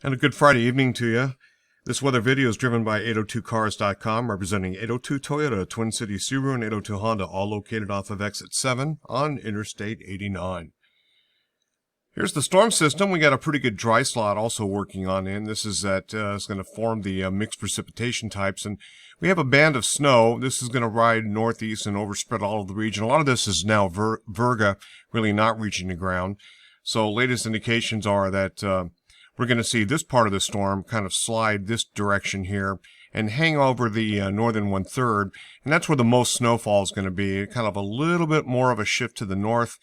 And a good Friday evening to you. This weather video is driven by 802cars.com, representing 802 Toyota, Twin Cities Subaru, and 802 Honda, all located off of exit 7 on Interstate 89. Here's the storm system. We got a pretty good dry slot also working on in. This is that is going to form the mixed precipitation types, and we have a band of snow. This is going to ride northeast and overspread all of the region. A lot of this is now virga, really not reaching the ground. So latest indications are that we're going to see this part of the storm kind of slide this direction here and hang over the northern one-third, and that's where the most snowfall is going to be. Kind of a little bit more of a shift to the north.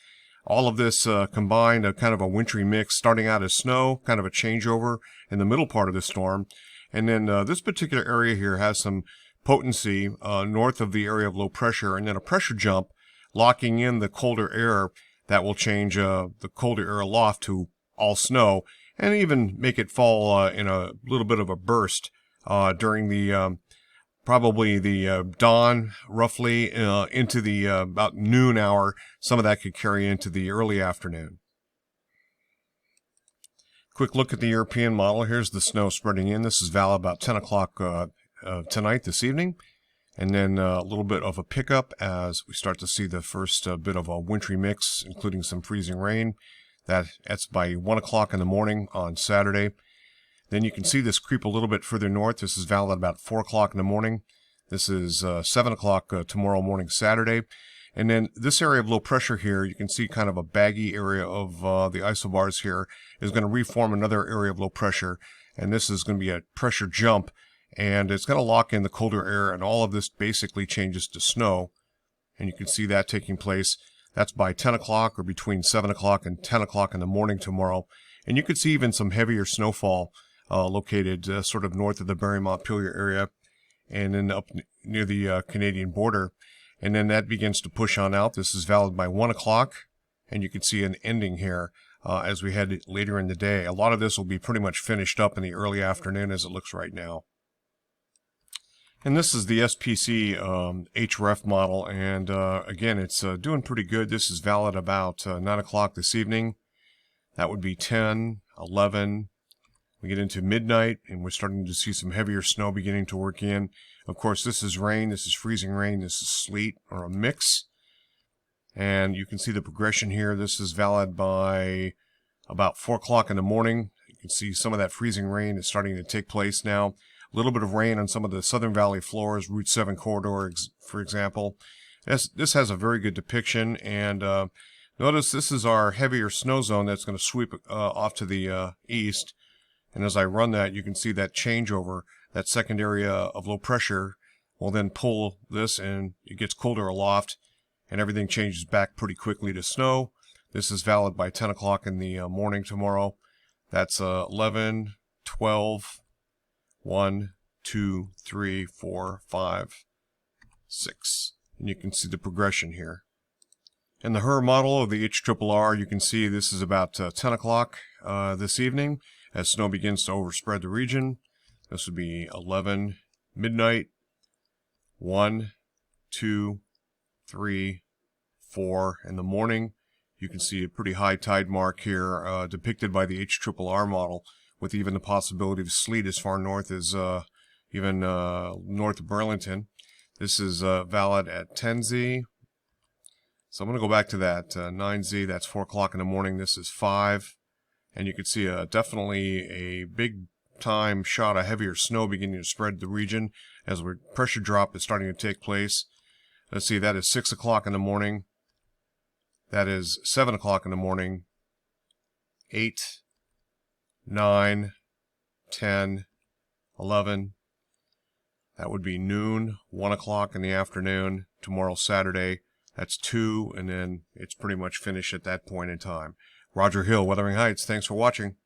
All of this combined, a kind of a wintry mix, starting out as snow, kind of a changeover in the middle part of the storm. And then this particular area here has some potency north of the area of low pressure, and then a pressure jump locking in the colder air that will change the colder air aloft to all snow, and even make it fall in a little bit of a burst during the probably the dawn, roughly into the about noon hour. Some of that could carry into the early afternoon. Quick look at the European model. Here's the snow spreading in. This is valid about 10 o'clock tonight, this evening. And then a little bit of a pickup as we start to see the first bit of a wintry mix, including some freezing rain. That's by 1 o'clock in the morning on Saturday. Then you can see this creep a little bit further north. This is valid about 4 o'clock in the morning. This is 7 o'clock tomorrow morning, Saturday. And then this area of low pressure here, you can see kind of a baggy area of the isobars here is going to reform another area of low pressure. And this is going to be a pressure jump, and it's going to lock in the colder air, and all of this basically changes to snow. And you can see that taking place. That's by 10 o'clock or between 7 o'clock and 10 o'clock in the morning tomorrow. And you could see even some heavier snowfall located sort of north of the Barry-Montpelier area and then up near the Canadian border. And then that begins to push on out. This is valid by 1 o'clock, and you can see an ending here as we head later in the day. A lot of this will be pretty much finished up in the early afternoon as it looks right now. And this is the SPC HREF model, and again, it's doing pretty good. This is valid about 9 o'clock this evening. That would be 10, 11. We get into midnight, and we're starting to see some heavier snow beginning to work in. Of course, this is rain, this is freezing rain, this is sleet, or a mix. And you can see the progression here. This is valid by about 4 o'clock in the morning. You can see some of that freezing rain is starting to take place now. A little bit of rain on some of the Southern Valley floors, Route 7 corridor, for example. This has a very good depiction, and notice this is our heavier snow zone that's going to sweep off to the east. And as I run that, you can see that changeover. That second area of low pressure will then pull this, and it gets colder aloft, and everything changes back pretty quickly to snow. This is valid by 10 o'clock in the morning tomorrow. That's 11, 12, 1, 2, 3, 4, 5, 6. And you can see the progression here. In the HER model of the HRRR, you can see this is about 10 o'clock this evening as snow begins to overspread the region. This would be 11, midnight, 1, 2, 3, 4 in the morning. You can see a pretty high tide mark here depicted by the HRRR model, with even the possibility of sleet as far north as even north of Burlington. This is valid at 10Z. So I'm going to go back to that 9Z. That's 4 o'clock in the morning. This is 5. And you can see definitely a big time shot of heavier snow beginning to spread the region as the pressure drop is starting to take place. Let's see, that is 6 o'clock in the morning. That is 7 o'clock in the morning. 8, 9, 10, 11. That would be noon, 1 o'clock in the afternoon, tomorrow Saturday. That's 2, and then it's pretty much finished at that point in time. Roger Hill, Wuthering Heights. Thanks for watching.